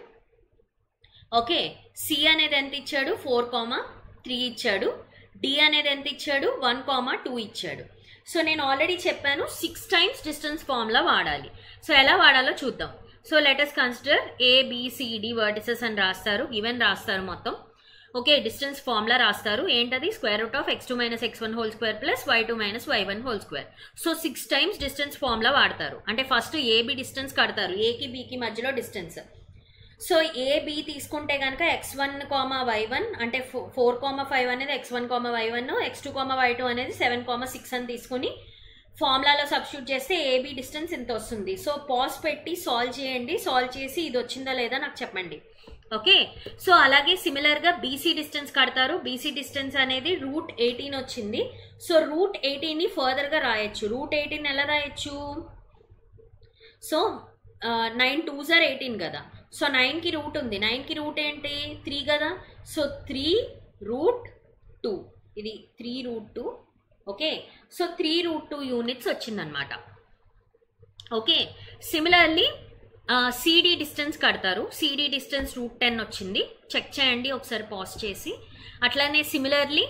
ఓకే, C అనేది ఎంత ఇచ్చాడు, 4,3 ఇచ్చాడు. D అనేది ఎంత ఇచ్చాడు, 1,2 ఇచ్చాడు. సో నేను ఆల్రెడీ చెప్పాను 6 టైమ్స్ డిస్టెన్స్ ఫార్ములా వాడాలి. సో ఎలా వాడాలో చూద్దాం. So let us consider ABCD vertices అని రాస్తారు, గివెన్ రాస్తారు మొత్తం. ఓకే, డిస్టెన్స్ ఫార్ములా రాస్తారు. ఏంటది, √(x2 - x1) plus y2 - y1). So 6 times distance formula వాడతారు. అంటే ఫస్ట్ AB డిస్టెన్స్ కడతారు, Aకి Bకి మధ్యలో డిస్టెన్స్. సో AB తీసుకుంటే కనుక x1, y1 అంటే 4,5 అనేది x1, y1, x2, y2 అనేది 7,6 అని తీసుకుని ఫార్ములాలో సబ్స్టిట్యూట్ చేస్తే AB డిస్టెన్స్ ఇంత వస్తుంది. సో పాజ్ పెట్టి సాల్వ్ చేయండి, సాల్వ్ చేసి ఇది వచ్చిందా లేదా నాకు చెప్పండి. ఓకే, సో అలాగే సిమిలర్గా BC డిస్టెన్స్ కడతారు. BC డిస్టెన్స్ అనేది √18 వచ్చింది. సో √18ని ఫర్దర్గా రాయొచ్చు. √18 ఎలా రాయొచ్చు, సో 9 2s are 18 కదా. సో 9కి రూట్ ఉంది, 9కి రూట్ ఏంటి 3 కదా. సో 3√2, ఇది 3√2. ఓకే, సో 3√2 యూనిట్స్ వచ్చిందనమాట. ఓకే, సిమిలర్లీ CD డిస్టెన్స్ కడతారు. CD డిస్టెన్స్ √10 వచ్చింది, చెక్ చేయండి ఒకసారి పాజ్ చేసి. అట్లానే సిమిలర్లీ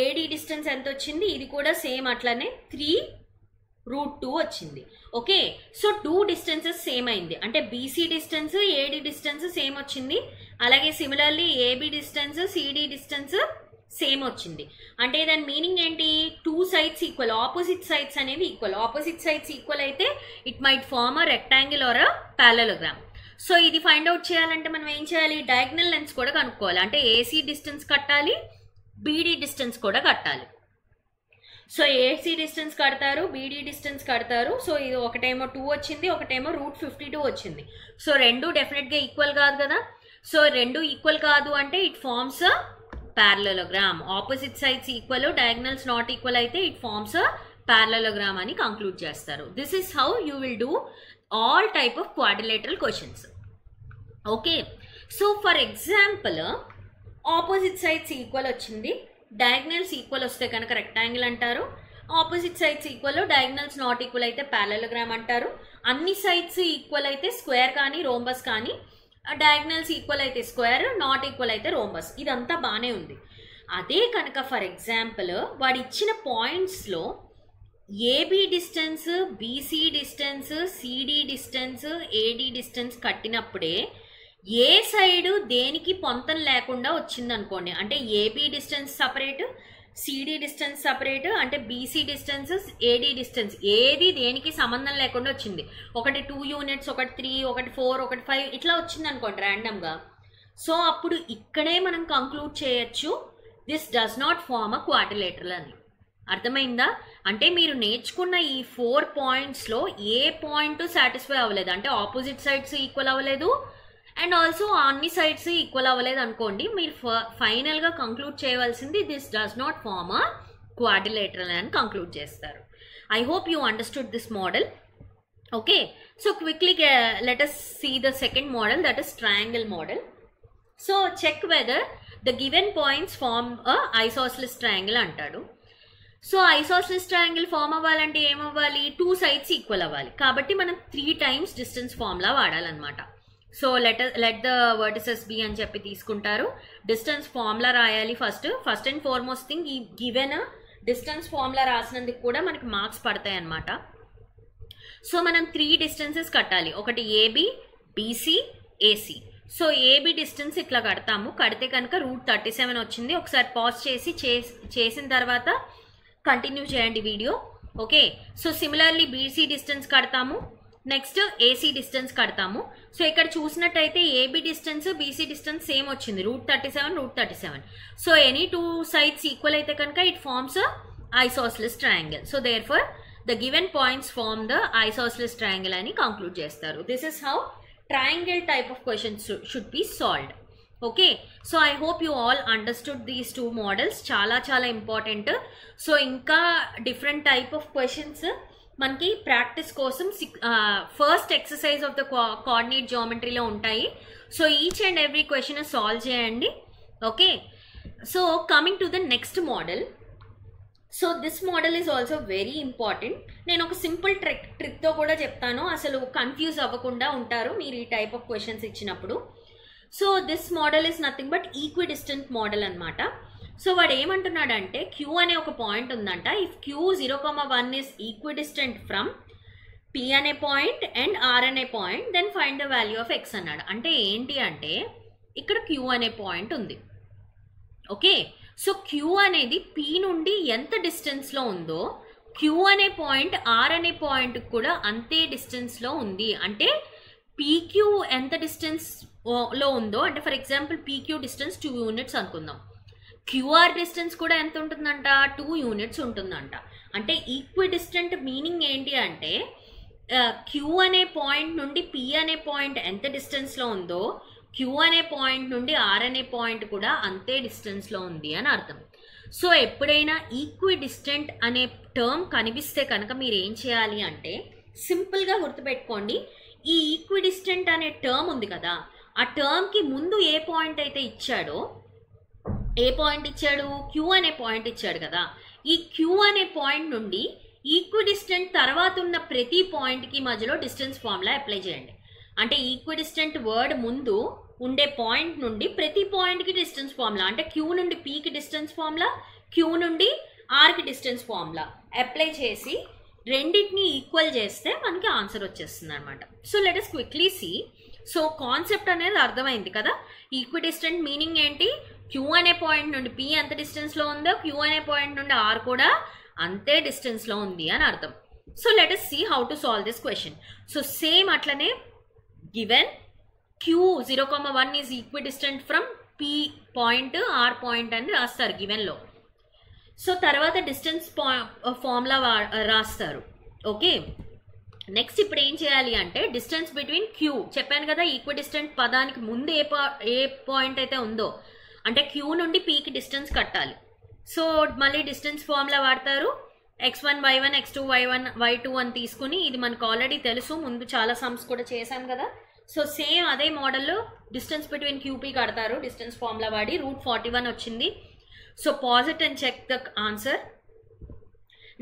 AD డిస్టెన్స్ ఎంత వచ్చింది, ఇది కూడా సేమ్ అట్లానే 3√2 వచ్చింది. ఓకే, సో 2 డిస్టెన్సెస్ సేమ్ అయింది, అంటే BC distance AD distance same వచ్చింది. అలాగే similarly AB distance CD distance same వచ్చింది. అంటే దాని మీనింగ్ ఏంటి, 2 సైడ్స్ ఈక్వల్, ఆపోజిట్ సైడ్స్ అనేవి ఈక్వల్. ఆపోజిట్ సైడ్స్ ఈక్వల్ అయితే it might form a rectangle or a parallelogram. So ఇది ఫైండ్ అవుట్ చేయాలంటే మనం ఏం చేయాలి, డయాగ్నల్ లెన్స్ కూడా కనుక్కోవాలి. అంటే AC డిస్టెన్స్ కట్టాలి, BD డిస్టెన్స్ కూడా కట్టాలి. సో AC డిస్టెన్స్ కడతారు, BD డిస్టెన్స్ కడతారు. సో ఇది ఒకటేమో 2 వచ్చింది, ఒకటేమో √52 వచ్చింది. సో రెండు డెఫినెట్గా ఈక్వల్ కాదు కదా. సో రెండు ఈక్వల్ కాదు అంటే it forms a parallelogram. Opposite sides equal, diagonals not equal అయితే ఇట్ ఫార్మ్స్ అ parallelogram అని కంక్లూడ్ చేస్తారు. This is how you will do all type of quadrilateral questions. Okay, so for example opposite sides equal వచ్చింది, diagonals equal వస్తే కనుక rectangle అంటారు. Opposite sides equal, diagonals not equal అయితే parallelogram అంటారు. అన్ని sides equal అయితే square కానీ rhombus కానీ, డయాగ్నల్స్ ఈక్వల్ అయితే స్క్వేర్, నాట్ ఈక్వల్ అయితే రోంబస్. ఇదంతా బాగానే ఉంది. అదే కనుక ఫర్ ఎగ్జాంపుల్ వాడు ఇచ్చిన పాయింట్స్లో AB distance, BC distance, CD distance, AD distance కట్టినప్పుడే ఏ సైడు దేనికి పొంతం లేకుండా వచ్చింది అనుకోండి. అంటే AB distance separate, CD distance separate, అంటే BC డిస్టెన్స్, AD డిస్టెన్స్ ఏది దేనికి సంబంధం లేకుండా వచ్చింది. ఒకటి 2 యూనిట్స్, ఒకటి 3, ఒకటి 4, ఒకటి 5 ఇట్లా వచ్చింది అనుకోండి ర్యాండమ్గా. సో అప్పుడు ఇక్కడే మనం కంక్లూడ్ చేయొచ్చు this does not form a quadrilateral అని. అర్థమైందా? అంటే మీరు నేర్చుకున్న ఈ 4 పాయింట్స్లో ఏ పాయింట్ సాటిస్ఫై అవ్వలేదు, అంటే ఆపోజిట్ సైడ్స్ ఈక్వల్ అవ్వలేదు అండ్ ఆల్సో అన్ని సైడ్స్ ఈక్వల్ అవ్వలేదు అనుకోండి, మీరు ఫైనల్గా కంక్లూడ్ చేయవలసింది this does not form a quadrilateral అని కంక్లూడ్ చేస్తారు. I hope you understood this model. Okay, so quickly let us see the second model, that is triangle model. So check whether the given points form a isosceles triangle అంటాడు. So isosceles triangle form అవ్వాలంటే ఏమవ్వాలి, 2 sides equal అవ్వాలి. కాబట్టి మనం 3 times distance formula వాడాలన్నమాట. So let the vertices be అని చెప్పి తీసుకుంటారు. డిస్టెన్స్ ఫార్ములా రాయాలి ఫస్ట్ అండ్ ఫార్మోస్ట్ థింగ్. ఈ గివెన్ డిస్టెన్స్ ఫార్ములా రాసినందుకు కూడా మనకి మార్క్స్ పడతాయి అన్నమాట. సో మనం 3 డిస్టెన్సెస్ కట్టాలి, ఒకటి AB, BC, AC. So AB distance ఇట్లా కడతాము, కడితే కనుక √37 వచ్చింది. ఒకసారి పాజ్ చేసి చేసిన తర్వాత కంటిన్యూ చేయండి video. Okay, so similarly BC distance కడతాము, నెక్స్ట్ AC డిస్టెన్స్ కడతాము. సో ఇక్కడ చూసినట్టయితే AB distance, BC distance same వచ్చింది, √37. సో ఎనీ 2 సైడ్స్ ఈక్వల్ అయితే కనుక it forms a isosceles triangle. So therefore the given points form the isosceles triangle అని conclude చేస్తారు. This is how triangle type of questions should be solved. Okay, so I hope you all understood these 2 models. చాలా చాలా important. So ఇంకా different type of questions మనకి practice కోసం first exercise of the coordinate జియోమెట్రీలో ఉంటాయి. So each and every question solve చేయండి. Okay, so coming to the next model. So this model is also very important. నేను ఒక simple ట్రిక్తో కూడా చెప్తాను, అసలు కన్ఫ్యూజ్ అవ్వకుండా ఉంటారు మీరు ఈ టైప్ ఆఫ్ క్వశ్చన్స్ ఇచ్చినప్పుడు. So this model is nothing but equidistant model అనమాట. సో వాడు ఏమంటున్నాడంటే Q అనే ఒక పాయింట్ ఉందంట. If Q 0,1 is equidistant from P అనే పాయింట్ అండ్ R అనే point, then find the value of X అన్నాడు. అంటే ఏంటి అంటే ఇక్కడ Q అనే పాయింట్ ఉంది. ఓకే, సో Q అనేది P నుండి ఎంత డిస్టెన్స్లో ఉందో Q అనే పాయింట్ R అనే పాయింట్ కూడా అంతే డిస్టెన్స్లో ఉంది. అంటే PQ ఎంత డిస్టెన్స్లో ఉందో, అంటే for example PQ distance 2 units అనుకుందాం, QR డిస్టెన్స్ కూడా ఎంత ఉంటుందంట, 2 యూనిట్స్ ఉంటుందంట. అంటే ఈక్విడిస్టెంట్ మీనింగ్ ఏంటి అంటే Q అనే పాయింట్ నుండి P అనే పాయింట్ ఎంత డిస్టెన్స్లో ఉందో Q అనే పాయింట్ నుండి R అనే పాయింట్ కూడా అంతే డిస్టెన్స్లో ఉంది అని అర్థం. సో ఎప్పుడైనా ఈక్విడిస్టెంట్ అనే టర్మ్ కనిపిస్తే కనుక మీరు ఏం చేయాలి అంటే సింపుల్గా గుర్తుపెట్టుకోండి, ఈ ఈక్విడిస్టెంట్ అనే టర్మ్ ఉంది కదా, ఆ టర్మ్కి ముందు ఏ పాయింట్ అయితే ఇచ్చాడో, ఏ పాయింట్ ఇచ్చాడు, Q అనే పాయింట్ ఇచ్చాడు కదా, ఈ Q అనే పాయింట్ నుండి ఈక్విడిస్టెంట్ తర్వాత ఉన్న ప్రతి పాయింట్కి మధ్యలో డిస్టెన్స్ ఫార్ములా అప్లై చేయండి. అంటే ఈక్విడిస్టెంట్ వర్డ్ ముందు ఉండే పాయింట్ నుండి ప్రతి పాయింట్కి డిస్టెన్స్ ఫార్ములా, అంటే Q నుండి Pకి డిస్టెన్స్ ఫార్ములా, Q నుండి Rకి డిస్టెన్స్ ఫార్ములా అప్లై చేసి రెండింటిని ఈక్వల్ చేస్తే మనకి ఆన్సర్ వచ్చేస్తుంది అనమాట. So let us quickly see. So concept అనేది అర్థమైంది కదా. ఈక్విడిస్టెంట్ మీనింగ్ ఏంటి, Q అనే పాయింట్ నుండి P ఎంత డిస్టెన్స్లో ఉందో Q అనే పాయింట్ నుండి R కూడా అంతే డిస్టెన్స్లో ఉంది అని అర్థం. So let us see how to solve this question. So same అట్లనే given Q 0,1 is equidistant from P point R point అని రాస్తారు గివెన్లో. సో తర్వాత డిస్టెన్స్ ఫార్ములా రాస్తారు. ఓకే, నెక్స్ట్ ఇప్పుడు ఏం చేయాలి అంటే డిస్టెన్స్ బిట్వీన్ Q, చెప్పాను కదా ఈక్విడిస్టెంట్ పదానికి ముందు ఏ పాయింట్ అయితే ఉందో, అంటే Q నుండి Pకి డిస్టెన్స్ కట్టాలి. సో మళ్ళీ డిస్టెన్స్ ఫార్ములా వాడతారు, x1 y1 x2 y1 y2 అని తీసుకుని, ఇది మనకు ఆల్రెడీ తెలుసు, ముందు చాలా సమ్స్ కూడా చేశాం కదా. సో సేమ్ అదే మోడల్లో డిస్టెన్స్ బిట్వీన్ QP కడతారు డిస్టెన్స్ ఫార్ములా వాడి. √41 వచ్చింది. So pause it and check the answer.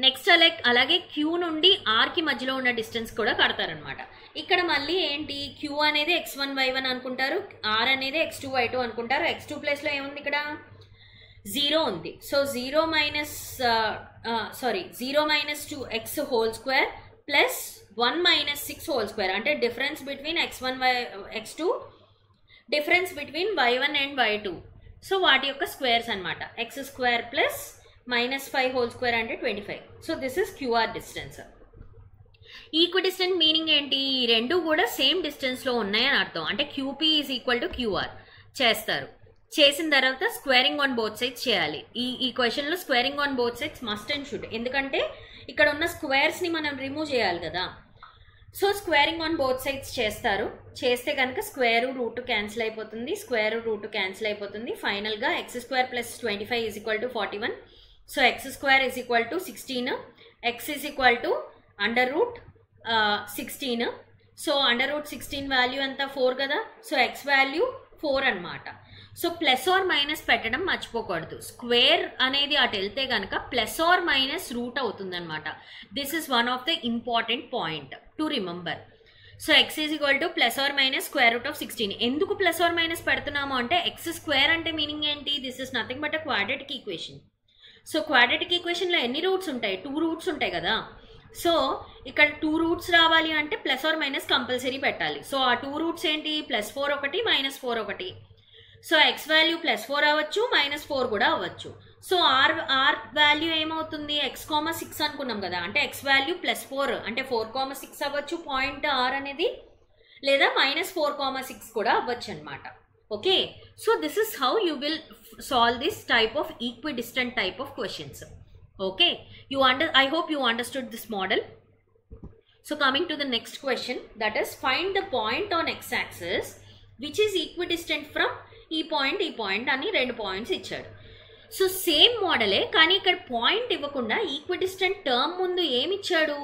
Next అలాగే Q నుండి Rకి మధ్యలో ఉన్న డిస్టెన్స్ కూడా కడతారనమాట. ఇక్కడ మళ్ళీ ఏంటి, Q అనేది x1 y1 అనుకుంటారు, R అనేది x2 y2 అనుకుంటారు. x2 ప్లేస్లో ఏముంది, ఇక్కడ 0 ఉంది. So 0 minus 2x whole square plus 1 minus 6 whole square, అంటే difference between x1 x2, difference between y1 and y2. So వాటి యొక్క స్క్వేర్స్ అనమాట. x square plus -5 whole square అంటే 25. So this is QR distance. Equidistant meaning ఏంటి, ఈ రెండు కూడా same డిస్టెన్స్లో ఉన్నాయని అర్థం. అంటే QP is equal to QR చేస్తారు. చేసిన తర్వాత స్క్వేరింగ్ ఆన్ బోత్ సైడ్స్ చేయాలి. ఈ క్వశ్చన్లో squaring on both sides must and should, ఎందుకంటే ఇక్కడ ఉన్న స్క్వేర్స్ని మనం రిమూవ్ చేయాలి కదా. So squaring on both sides చేస్తారు. చేస్తే కనుక స్క్వేర్ రూట్ క్యాన్సిల్ అయిపోతుంది, స్క్వేర్ రూట్ క్యాన్సిల్ అయిపోతుంది. ఫైనల్గా x² plus 25 is equal to 41. So x² is equal to 16, x is equal to √16. So √16 value ఎంత, 4 కదా. సో x వాల్యూ 4 అనమాట. సో ప్లస్ ఆర్ మైనస్ పెట్టడం మర్చిపోకూడదు. స్క్వేర్ అనేది అటు వెళ్తే కనుక ప్లస్ ఆర్ మైనస్ రూట్ అవుతుంది అనమాట. This is one of the important point to remember. So x is equal to plus or minus square root of 16. ఎందుకు ప్లస్ ఆర్ మైనస్ పెడుతున్నాము అంటే x² అంటే మీనింగ్ ఏంటి, this is nothing but a quadratic equation. So quadratic ఈక్వేషన్లో ఎన్ని roots ఉంటాయి, 2 roots ఉంటాయి కదా. సో ఇక్కడ 2 రూట్స్ రావాలి అంటే ప్లస్ ఆర్ మైనస్ కంపల్సరీ పెట్టాలి. సో ఆ 2 రూట్స్ ఏంటి, +4 ఒకటి -4 ఒకటి. సో x వాల్యూ +4 అవ్వచ్చు, -4 కూడా అవ్వచ్చు. సో r వాల్యూ ఏమవుతుంది, x,6 అనుకున్నాం కదా, అంటే x వాల్యూ +4 అంటే 4,6 అవ్వచ్చు పాయింట్ r అనేది, లేదా -4,6 కూడా అవ్వచ్చు అనమాట. Okay, so this is how you will solve this type of equidistant type of questions. Okay, I hope you understood this model. So coming to the next question, that is find the point on x-axis which is equidistant from e point ani 2 points ఇచ్చాడు. So same మోడలే, కానీ ఇక్కడ point ఇవ్వకుండా equidistant term ముందు ఏమి ఇచ్చాడు,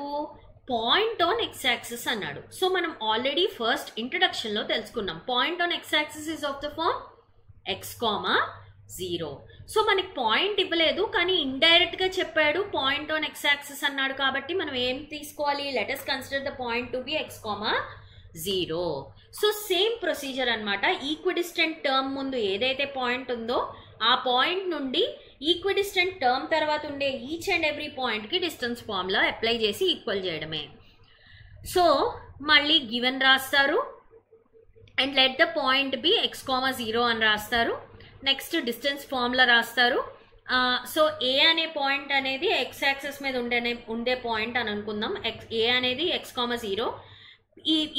point on X axis అన్నాడు. So మనం ఆల్రెడీ ఫస్ట్ ఇంట్రడక్షన్లో తెలుసుకున్నాం, point on X axis is of the form X comma 0. So మనకి పాయింట్ ఇవ్వలేదు, కానీ ఇండైరెక్ట్ గా చెప్పాడు పాయింట్ ఆన్ ఎక్స్ యాక్సిస్ అన్నాడు, కాబట్టి మనం ఏం తీసుకోవాలి, let us consider the point to be X comma 0. So same procedure అనమాట. ఈక్విడిస్టెంట్ టర్మ్ ముందు ఏదైతే పాయింట్ ఉందో ఆ పాయింట్ నుండి ఈక్విడిస్టెంట్ టర్మ్ తర్వాత ఉండే ఈచ్ అండ్ ఎవ్రీ పాయింట్ కి డిస్టెన్స్ ఫార్ములా అప్లై చేసి ఈక్వల్ చేయడమే. సో మళ్ళీ గివెన్ రాస్తారు and let the point be X comma 0 అని రాస్తారు. నెక్స్ట్ డిస్టెన్స్ ఫార్ములా రాస్తారు. సో ఏ అనే పాయింట్ అనేది ఎక్స్ యాక్సెస్ మీద ఉండే పాయింట్ అని అనుకుందాం. ఏ అనేది ఎక్స్ కామా 0.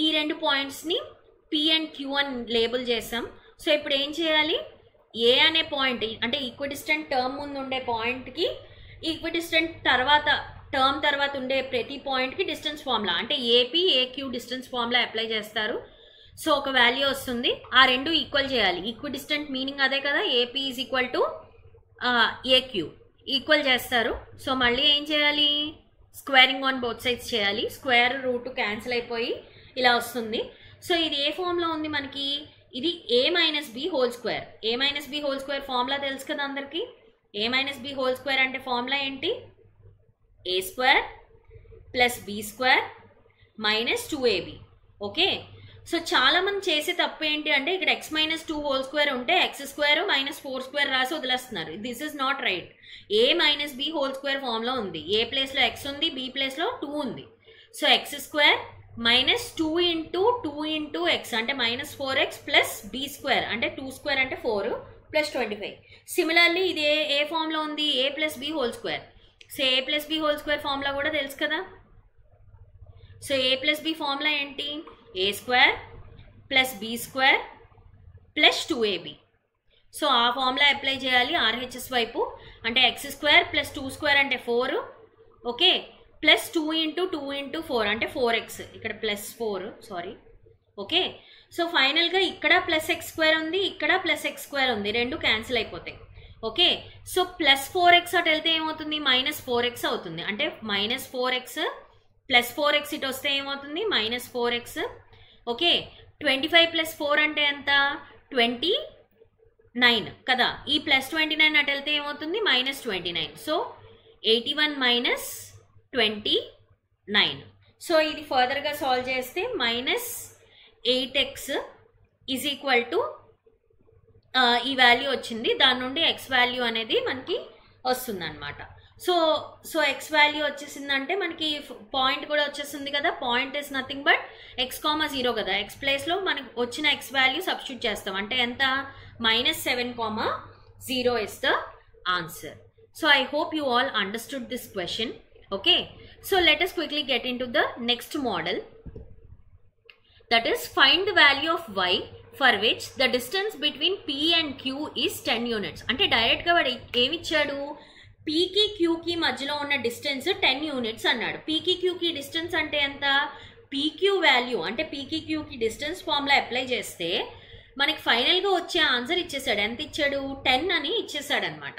ఈ రెండు పాయింట్స్ని పి అండ్ క్యూ అని లేబుల్ చేసాం. సో ఇప్పుడు ఏం చేయాలి, ఏ అనే పాయింట్ అంటే ఈక్విడిస్టెంట్ టర్మ్ ముందు ఉండే పాయింట్కి ఈక్విడిస్టెంట్ టర్మ్ తర్వాత ఉండే ప్రతి పాయింట్కి డిస్టెన్స్ ఫార్ములా అంటే AP AQ distance formula apply చేస్తారు. సో ఒక వాల్యూ వస్తుంది, ఆ రెండు ఈక్వల్ చేయాలి. ఈక్విడిస్టెంట్ మీనింగ్ అదే కదా, AP is equal to AQ equal చేస్తారు. సో మళ్ళీ ఏం చేయాలి, స్క్వేరింగ్ ఆన్ బోత్ సైడ్స్ చేయాలి. స్క్వేర్ రూట్ క్యాన్సిల్ అయిపోయి ఇలా వస్తుంది. సో ఇది ఏ ఫామ్లో ఉంది మనకి, ఇది a minus B whole square. a minus B whole square formula తెలుసు కదా అందరికి. a minus B whole square అంటే ఫార్ములా ఏంటి, a square plus B square minus 2ab. Okay, so చాలా మంది చేసే తప్పు ఏంటి అంటే ఇక్కడ x మైనస్ 2 హోల్ స్క్వేర్ ఉంటే x స్క్వేర్ మైనస్ 4 స్క్వేర్ రాసి వదిలేస్తున్నారు. This is not right. a minus B whole square ఫామ్లో ఉంది. ఏ ప్లేస్లో x ఉంది, b ప్లేస్లో 2 ఉంది. So x square minus 2 into x అంటే minus 4x plus B square అంటే 2 స్క్వేర్ అంటే 4 ప్లస్ 25. సిమిలర్లీ ఇది ఏ ఫామ్లో ఉంది, a plus B whole square. So a plus B whole square formula కూడా తెలుసు కదా. So a plus B formula ఏంటి, a square plus B square plus 2ab. So ఆ ఫార్ములా అప్లై చేయాలి ఆర్హెచ్ఎస్ వైపు. అంటే ఎక్స్ స్క్వేర్ ప్లస్ 2 స్క్వేర్ అంటే 4, okay, plus 2 into 4 అంటే 4x, ఇక్కడ ప్లస్ 4 సారీ. ఓకే, సో ఫైనల్గా ఇక్కడ ప్లస్ ఎక్స్ స్క్వేర్ ఉంది, ఇక్కడ ప్లస్ ఎక్స్ స్క్వేర్ ఉంది, రెండు క్యాన్సిల్ అయిపోతాయి. ఓకే, సో ప్లస్ 4x అటు వెళ్తే ఏమవుతుంది, మైనస్ 4x అవుతుంది. అంటే మైనస్ 4x ప్లస్ 4x ఇటు వస్తే ఏమవుతుంది, మైనస్ 4x. ఓకే, 25 ప్లస్ 4 అంటే ఎంత, 29 కదా. ఈ ప్లస్ 29 అటు వెళ్తే ఏమవుతుంది, మైనస్ 29. So 81 minus 29. సో ఇది ఫర్దర్గా సాల్వ్ చేస్తే minus 8x is equal to ఈ వాల్యూ వచ్చింది. దాని నుండి ఎక్స్ వాల్యూ అనేది మనకి వస్తుంది అనమాట. సో ఎక్స్ వాల్యూ వచ్చేసిందంటే మనకి పాయింట్ కూడా వచ్చేస్తుంది కదా. Point is nothing but X comma 0 కదా. ఎక్స్ ప్లేస్లో మనకి వచ్చిన ఎక్స్ వాల్యూ సబ్స్టిట్యూట్ చేస్తాం. అంటే ఎంత, minus 7,0 is the answer. So I hope you all understood this question. Okay, so let us quickly get into the next model, that is find the value of y for which the distance between p and q is 10 units. అంటే direct గా వాడు ఏమి ఇచ్చాడు, p కి q కి మధ్యలో ఉన్న distance 10 units అన్నాడు. p కి q కి డిస్టెన్స్ అంటే ఎంత, pq వాల్యూ అంటే p కి q కి డిస్టెన్స్ ఫార్ములా అప్లై చేస్తే మనకి ఫైనల్ గా వచ్చే ఆన్సర్ ఇచ్చేసాడు. ఎంత ఇచ్చాడు, 10 అని ఇచ్చేసాడు అనమాట.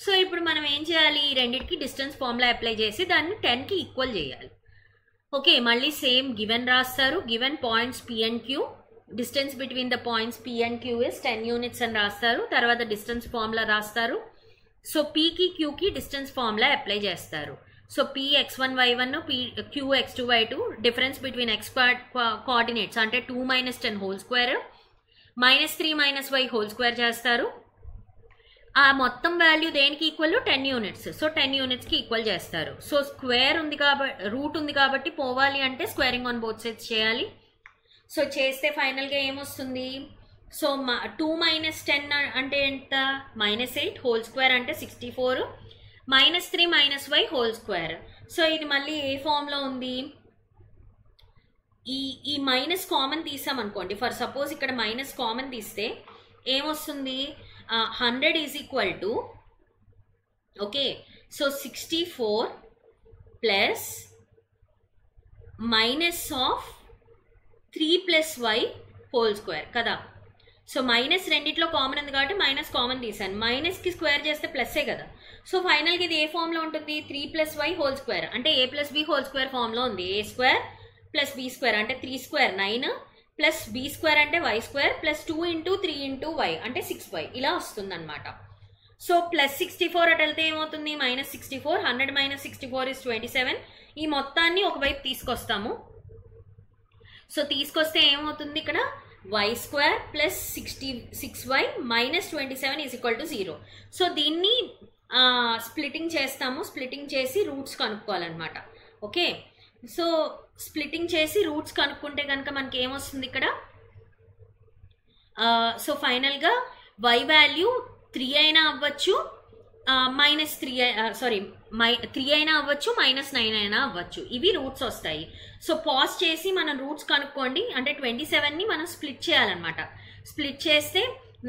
సో ఇప్పుడు మనం ఏం చేయాలి, ఈ రెండింటికి డిస్టెన్స్ ఫార్ములా అప్లై చేసి దాన్ని 10కి ఈక్వల్ చేయాలి. ఓకే, మళ్ళీ సేమ్ గివెన్ రాస్తారు. Given points P and Q, distance between the points P and Q is 10 units అని రాస్తారు. తర్వాత డిస్టెన్స్ ఫార్ములా రాస్తారు. సో పీకి క్యూకి డిస్టెన్స్ ఫార్ములా అప్లై చేస్తారు. So P x1 y1 Q x2 y2, difference between x coordinates అంటే 2 minus 10 whole square minus 3 minus y whole square చేస్తారు. ఆ మొత్తం వాల్యూ దేనికి ఈక్వల్, 10 యూనిట్స్. సో 10 యూనిట్స్కి ఈక్వల్ చేస్తారు. సో స్క్వేర్ ఉంది కాబట్టి, రూట్ ఉంది కాబట్టి పోవాలి అంటే స్క్వేరింగ్ ఆన్ బోత్ సైడ్స్ చేయాలి. సో చేస్తే ఫైనల్గా ఏమొస్తుంది, సో 2 మైనస్ 10 అంటే ఎంత, మైనస్ 8 హోల్ స్క్వేర్ అంటే 64 minus 3 minus y whole square. So ఇది మళ్ళీ ఏ ఫామ్లో ఉంది, ఈ మైనస్ కామన్ తీసామనుకోండి. ఫర్ సపోజ్ ఇక్కడ మైనస్ కామన్ తీస్తే ఏమొస్తుంది, 100 is equal to, okay, so 64 plus minus of 3 plus y whole square కదా. సో మైనస్ రెండిట్లో కామన్ ఉంది కాబట్టి మైనస్ కామన్ తీసాను. మైనస్కి స్క్వేర్ చేస్తే ప్లస్సే కదా. సో ఫైనల్గా ఇది ఏ ఫామ్లో ఉంటుంది, 3+y² అంటే a+b² ఫామ్లో ఉంది. a² + b² అంటే 3² 9 ప్లస్ b² అంటే y² ప్లస్ 2 × 3 × y అంటే 6y ఇలా వస్తుంది అనమాట. సో +64 అటు వెళ్తే ఏమవుతుంది, -64. 100 - 64 = 27. ఈ మొత్తాన్ని ఒకవైపు తీసుకొస్తాము. సో తీసుకొస్తే ఏమవుతుంది, ఇక్కడ y² + 6y - 27 = 0. సో దీన్ని స్ప్లిటింగ్ చేస్తాము. స్ప్లిటింగ్ చేసి రూట్స్ కనుక్కోవాలన్నమాట. ఓకే, సో స్ప్లిటింగ్ చేసి రూట్స్ కనుక్కుంటే కనుక మనకి ఏమొస్తుంది ఇక్కడ, సో ఫైనల్గా y వాల్యూ 3 అయినా అవ్వచ్చు, -3 అయినా అవ్వచ్చు, -9 అయినా అవ్వచ్చు. ఇవి రూట్స్ వస్తాయి. సో పాజ్ చేసి మనం రూట్స్ కనుక్కోండి. అంటే 27ని మనం స్ప్లిట్ చేయాలన్నమాట. స్ప్లిట్ చేస్తే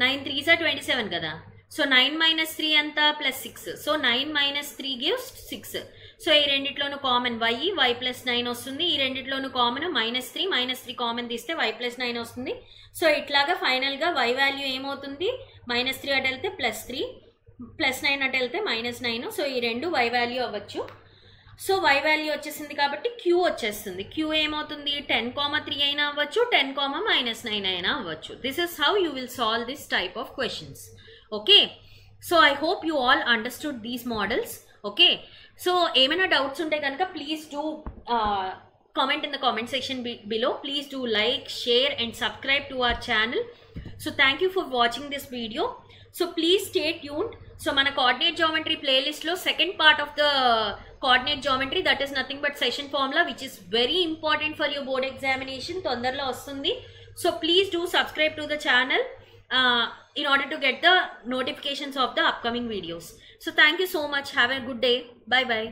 9 3s are 27 కదా. సో 9 - 3 అంతా +6. So 9 - 3 gives 6. సో ఈ రెండిట్లోనూ కామన్ y + 9 వస్తుంది. ఈ రెండిట్లోనూ కామన్ -3 కామన్ తీస్తే y + 9 వస్తుంది. సో ఇట్లాగా ఫైనల్గా y వాల్యూ ఏమవుతుంది, -3 అటు వెళ్తే +3, +9 అటు వెళ్తే -9. సో ఈ రెండు y వాల్యూ అవ్వచ్చు. సో y వాల్యూ వచ్చేసింది కాబట్టి q వచ్చేస్తుంది. q ఏమవుతుంది, 10, 3 అయినా అవ్వచ్చు, 10, -9 అయినా అవ్వచ్చు. This is how you will solve this type of questions. Okay, so I hope you all understood these models. Okay, so ఏమైనా డౌట్స్ ఉంటే కనుక please do comment in the comment section below. Please do like, share and subscribe to our channel. So thank you for watching this video. So please stay tuned. So mana coordinate geometry playlist lo second part of the coordinate geometry, that is nothing but session formula, which is very important for your board examination, తొందరలో వస్తుంది. So please do subscribe to the channel in order to get the notifications of the upcoming videos. So thank you so much. Have a good day. Bye bye.